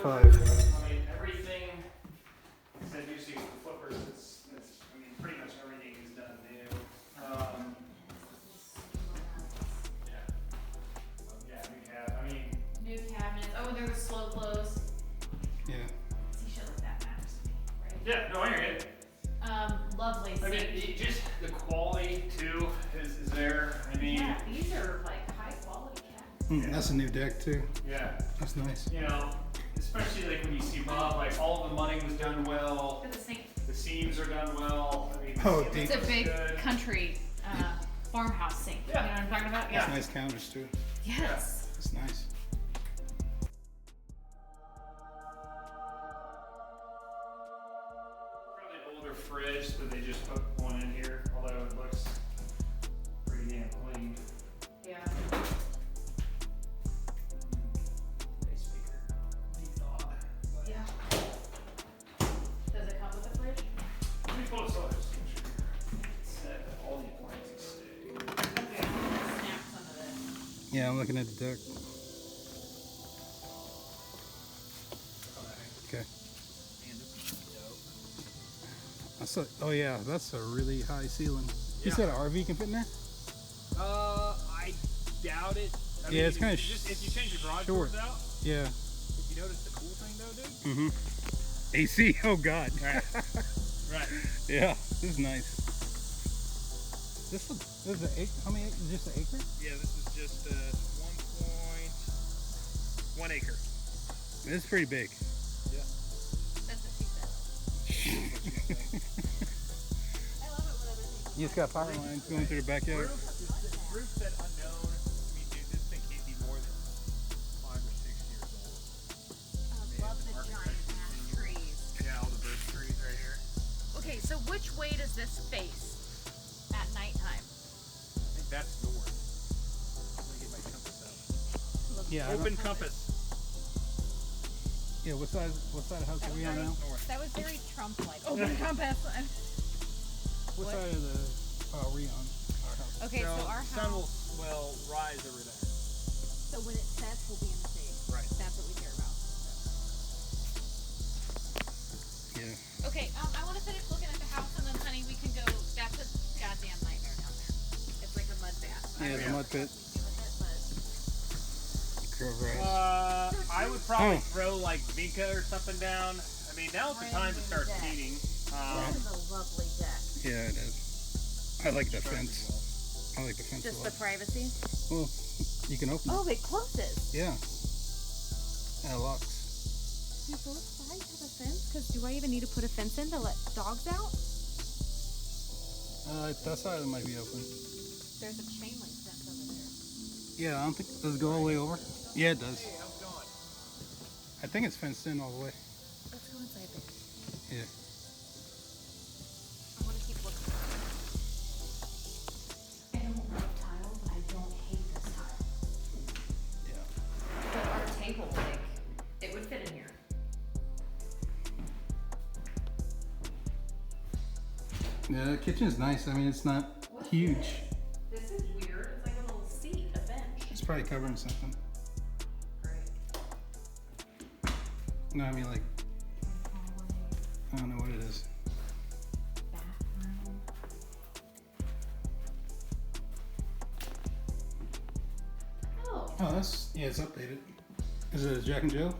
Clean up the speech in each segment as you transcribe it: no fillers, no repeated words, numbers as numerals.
5. I mean, everything, except usually the flippers, I mean, pretty much everything is done new. Yeah, new cabinets. Oh, and there was slow close. Yeah. See, shit like that matters to me, right? yeah, no, I hear it. Lovely. I mean, just the quality too is there. I mean, yeah, these are like high quality cabinets. That's a new deck too. yeah, That's nice. you know, especially like when you see Bob, like all the money was done well. Look at the sink. The seams are done well. I mean, the Oh, ceiling It's a looks big good. country farmhouse sink. Yeah. You know what I'm talking about? It's nice counters too. Yes. It's nice. Probably an older fridge that they just put one in here, although it looks pretty damn clean. Yeah. Bass speaker, deep thought. Yeah. Does it come with a fridge? Let me pull this out just to make sure it's set that all the appliances stay. Okay, I'm gonna snap some of this. Yeah, I'm looking at the deck. Okay. Oh yeah, that's a really high ceiling. You Yeah. said an RV can fit in there? I doubt it. I Yeah, it's kinda just if you change your garage short. doors out. Yeah. If you notice the cool thing though, dude. AC. Oh god. Right. Right. Yeah, this is nice. This is an acre. How many acres? Just an acre? Yeah, this is just 1.1 acre. This is pretty big. Yeah. That's what she said. I love it when everything. You just got power lines going through the backyard. Roof said unknown. I mean, dude, this thing can't be more than 5 or 6 years old. I love the giant ass trees. Yeah, all the birch trees right here. Okay, so which way does this face at nighttime? I think that's north. Let me get my compass out. Yeah. Open compass. Yeah. What side of the house are we on now? North. That was very Trump-like. Open compass. What What? side of the are we on? Our house. Okay, so our sun house. will rise over there. So when it sets, we'll be in the shade. Right. That's what we care about. Yeah. Okay, I want to finish looking at the house and then, honey, we can go. That's a goddamn nightmare down there. It's like a mud bath. Yeah, the mud pit. Curve rise. I would probably throw like Vinca or something down. I mean, now's the time to start seeding. This is a lovely deck. Yeah, it is. I like the fence. I like the fence a Just lot. the privacy. Well, you can open it. Oh, it closes. Yeah. And it locks. Do both sides have a fence? Because do I even need to put a fence in to let dogs out? That side might be open. There's a chain link fence over there. Yeah, I don't think. Does it go all the way over? Yeah, it does. Hey, how's it going? I think it's fenced in all the way. Let's go inside there. Yeah. I want to keep looking. I don't love tile, but I don't hate this tile. Yeah. But our table, like, it would fit in here. Yeah, the kitchen's nice. I mean, it's not huge. This is weird. It's like a little seat, a bench. It's probably covering something. Great. No, I mean like, I don't know what it is. Bathroom. Oh. Oh, yeah, it's updated. Is it a Jack and Jill?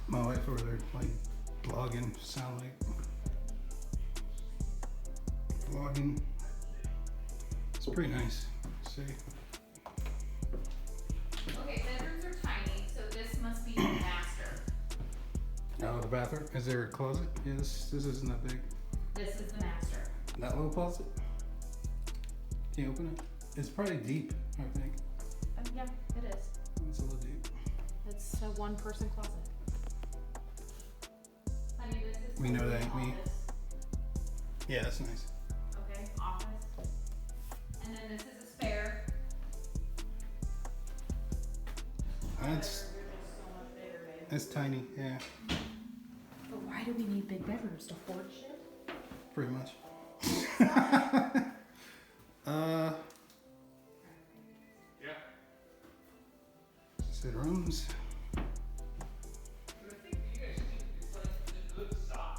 My wife over there, like, vlogging, sound like. Vlogging. It's pretty nice. See? Okay, bedrooms are tiny, so this must be the master. Oh, the bathroom? Is there a closet? Yeah, this isn't that big. This is the master. That little closet? Can you open it? It's probably deep, I think. Yeah, it is. It's a little deep. It's a one-person closet. Honey, this is We know for that the ain't me. office. Yeah, that's nice. Okay, office. And then this is a spare. That's They're just so much bigger, babe. tiny, yeah. But why do we need big bedrooms to hoard shit? Pretty much. Yeah. Sit rooms. But I think you guys think it's like a good size,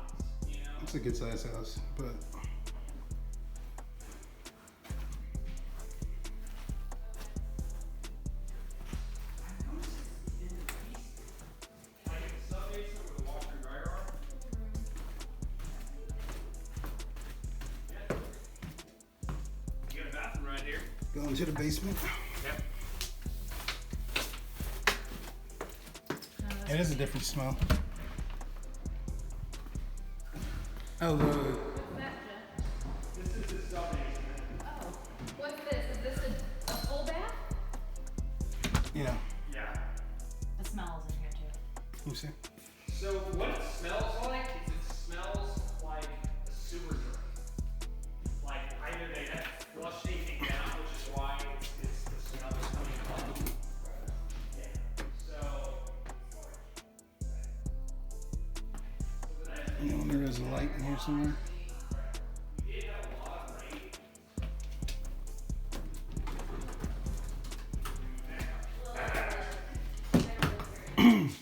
you know? It's a good size house, but Like a sub-basement with a washer and dryer on? Yeah. You got a bathroom right here. going to the basement. Yep. It is a different smell. Oh, the What's that, Jeff? This is the sub-basement. Oh, what's this? Is this a full bath? yeah. Yeah. The smell is in here too. Let me see. So what it smells like is it smells like a sewer drain. Like either they have flushed anything down, which is why it's the smell is coming up. Yeah. So. I wonder if there's a light in here somewhere. We did have a lot of rain.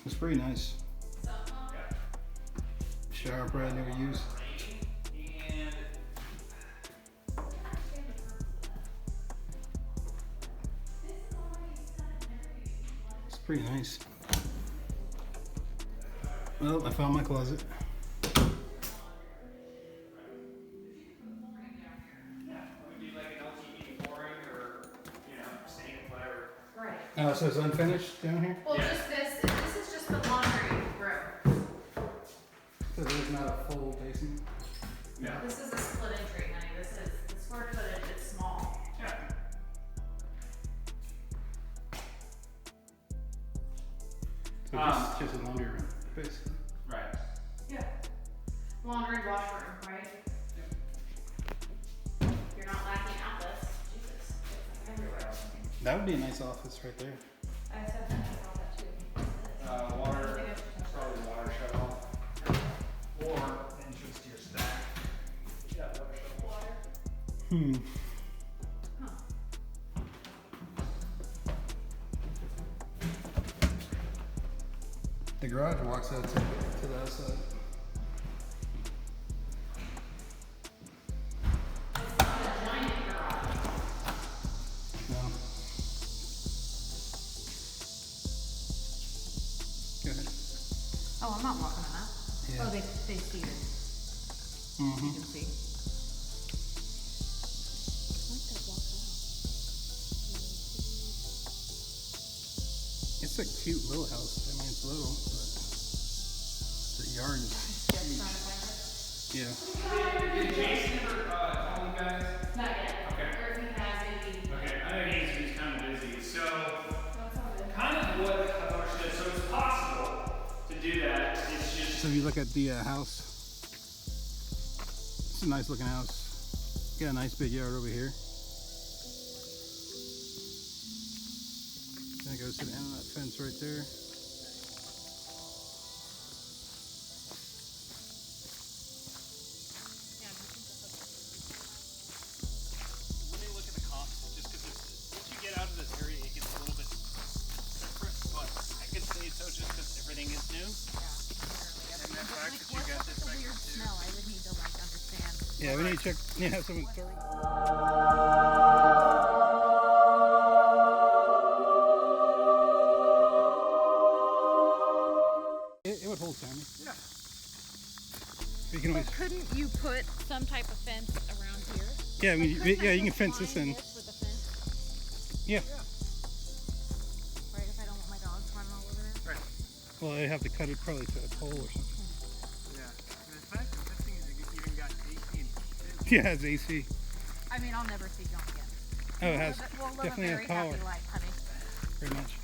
It's pretty nice. Shower pad never used. And It's pretty nice. Well, I found my closet. would be like an LTV flooring or, you know, stain, whatever. Right. Oh, so it's unfinished down here? Well, Yeah. just this is just the laundry room. So there's not a full basement? Yeah. This is a split entry, honey. This is, the square footage is small. Yeah. So just a laundry room, basically. Right. Yeah. Laundry, washroom, right? You're not lacking outlets. Jesus. It's like everywhere. That would be a nice office right there. I said that, I thought that too. Water, probably water shut off. Or entrance to your stack. Yeah, water shut off. Water. Hmm. Huh. The garage walks out to the outside. No. Go ahead. Oh, I'm not walking on that. Yeah. Oh, they see it. Mm-hmm. You can see. It's a cute little house. I mean, it's little, but the yard is huge. Yeah. Did Jason ever call you guys? Not yet. Okay. Or if he has any. Okay, I know he's kind of busy. So, That's all good. kind of what I want to do. So it's possible to do that. It's just So if you look at the house, it's a nice looking house. Got a nice big yard over here. Then it goes to the end of that fence right there. When they look at the comps, just because once you get out of this area, it gets a little bit separate. But I could say so just because everything is new. And the fact that you got this back here too. Smell, I would need to like understand. Yeah, we need to check. Yeah, someone throw it. It would hold Sammy. Yeah. We can always. Couldn't you put some type of fence around here? Yeah, I mean, Couldn't I yeah, you can just fence this line in. this with a fence? Yeah. Right, if I don't want my dogs running all over it? Right. Well, I'd have to cut it probably to a pole or something. Yeah. And the fact that this thing is even got 18 pins. Yeah, it has AC. I mean, I'll never see junk again. Oh, it has We'll live definitely a has very power. happy life, honey. Very much.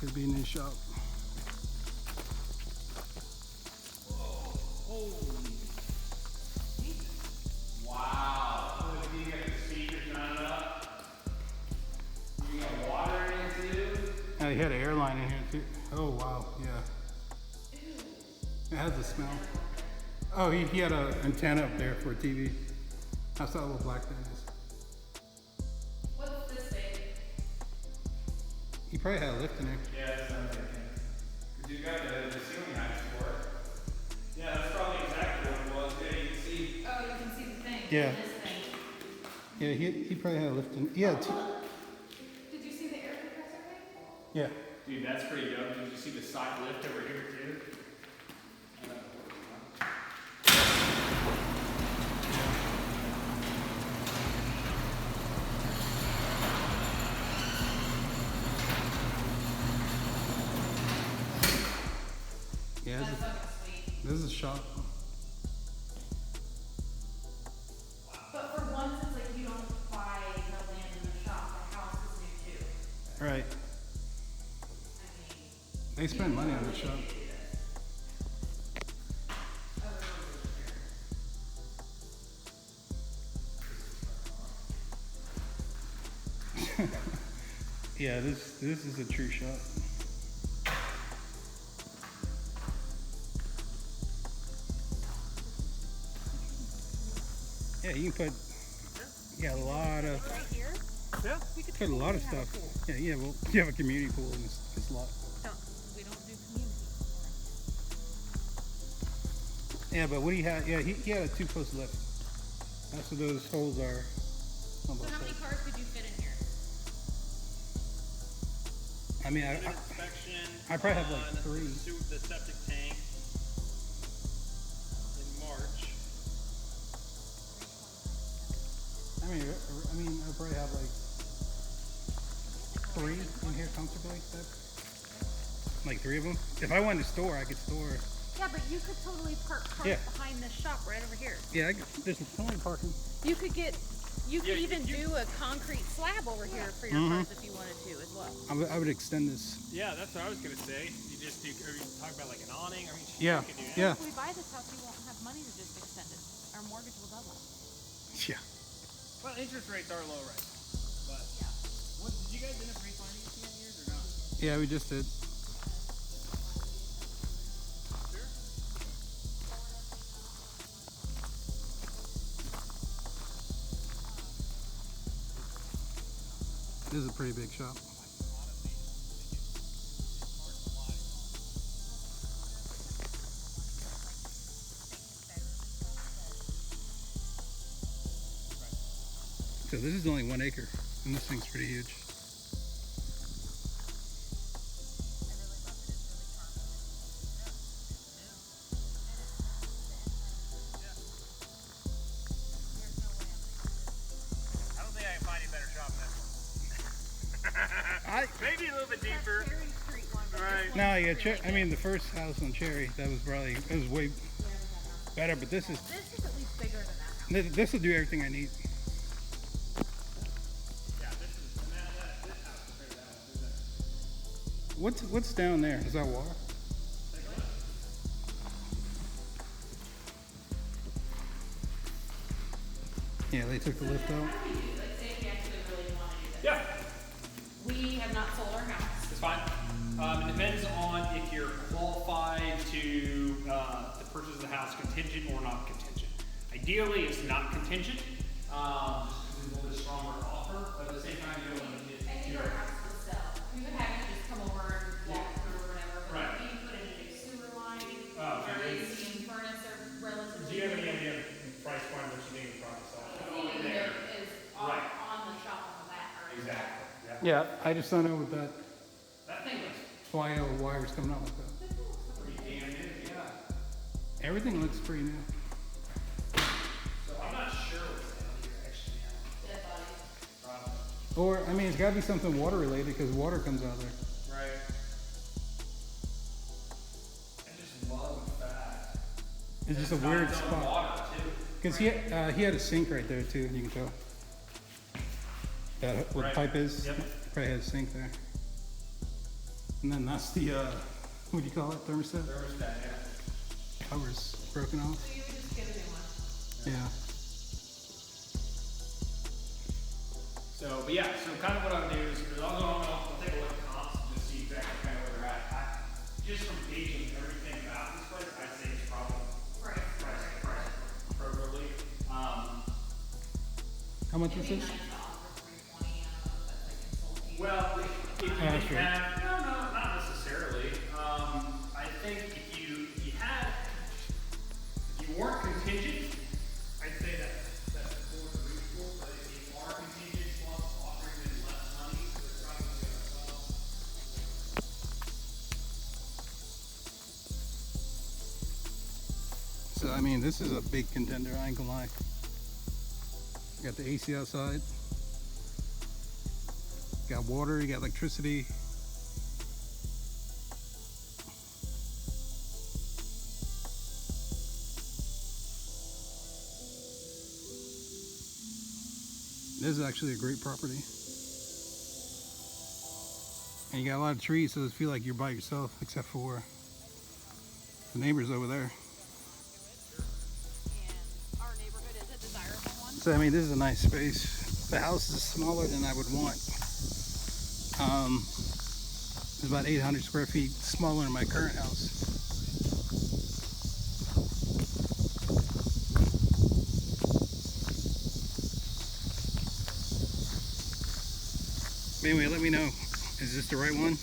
Could be a new shop. wow. Look at you got the speakers mounted up. he had an airline in here too. Oh wow, yeah. It has a smell. Oh, he had an antenna up there for a TV. That's that little black thing is. What's this thing? He probably had a lift in there. Yeah, that's what I'm thinking. Because you got the ceiling heights for it. Yeah, that's probably exactly what it was. Yeah, you can see. Oh, you can see the thing. Yeah. This thing. Yeah, he probably had a lift in. Yeah, Did you see the air compressor thing? yeah. Dude, that's pretty dope. Did you see the side lift over here too? Yeah, That's fucking sweet. this is a shop. But for once, it's like you don't buy the land in the shop. The house is new too. Right. I mean, They spend money on the shop. Yeah, this is a true shop. Yeah, you can put a lot of right here, Yeah. we could put a lot of totally have stuff. a pool. Yeah, well, you have a community pool in this lot. We don't do community. Yeah, but what do you have? Yeah, he had a 2-post lift. That's what those holes are. On So both how many sides. cars could you fit in here? I mean, An inspection. I probably have like on 3. The septic tank in March. I mean, I probably have like 3 in here comfortably. Like 3 of them. If I wanted to store, I could store. Yeah, but you could totally park cars Yeah. behind this shop right over here. Yeah, there's plenty of parking. You could get, you could Yeah, even do a concrete slab over here for your cars if you wanted to as well. I would extend this. Yeah, that's what I was gonna say. You just do. Are you talking about like an awning? I mean, Yeah, you could do that. yeah, If we buy this house, we won't have money to just extend it. Our mortgage will double. yeah. Well, interest rates are low right now, but Yeah. what did you guys end up refinancing that years or not? Yeah, we just did. Sure. This is a pretty big shop. So this is only 1 acre, and this thing's pretty huge. I don't think I can find any better shop than this one. Maybe a little bit deeper. Cherry Street one, but Right. this No, one's yeah, really I mean the first house on Cherry, that was probably, it was way better, but this is, This is at least bigger than that house. this will do everything I need. Yeah, this is and this house compared to that one. Isn't it? What's down there? Is that water? Yeah, they took the lift out. How do we do, like, say if we actually really want to do this? Yeah, We have not sold our house. it's fine. It depends on if you're qualified to purchase the house contingent or not contingent. Ideally, it's not contingent. It's a little bit stronger offer, but at the same time, you don't want to get I think your our house would sell. We would have you just come over and walk through or whatever, but Right. if you put in a new sewer line, Oh, our okay. AC and furnace are relatively. Do you have any idea of price point what you need in price? Even there is Right. on the shop on the back already. Exactly. Yeah. Yeah, I just don't know what that That thing looks FIO wire's coming out with that. pretty damn new, yeah. Everything looks pretty new. So I'm not sure what's down here actually now. Dead body. Probably. Or, I mean, it's gotta be something water related because water comes out of there. Right. I just love the fact. It's just a got weird its own spot. water too. Because he had a sink right there too, you can tell. That where the Right. pipe is. Yep. Probably had a sink there. And then that's the what do you call it? Thermostat? Thermostat, yeah. Cover's broken off. So you would just get a new one. Yeah. So, but yeah, so kind of what I'll do is I'll take a look at comps and just see if How much is this? Well, if you that's right. have, no, not necessarily. I think if you weren't contingent, I'd say that's more than reasonable. But if you are contingent plus offering them less money, they're probably going to So I mean, this is a big contender. I ain't gonna lie. You got the AC outside. You got water. You got electricity. This is actually a great property. And you got a lot of trees, so it feel like you're by yourself, except for the neighbors over there. And our neighborhood is a desirable one. So I mean, this is a nice space. The house is smaller than I would want. It's about 800 square feet smaller than my current house. But anyway, let me know. Is this the right one?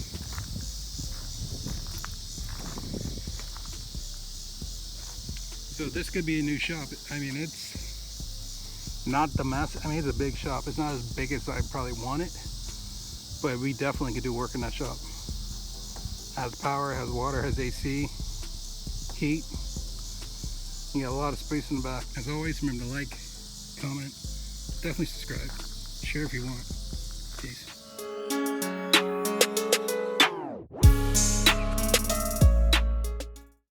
So this could be a new shop. I mean, it's not the mass. I mean, it's a big shop. It's not as big as I probably want it, but we definitely could do work in that shop. Has power, has water, has AC, heat. You got a lot of space in the back. As always, remember to like, comment, definitely subscribe, share if you want.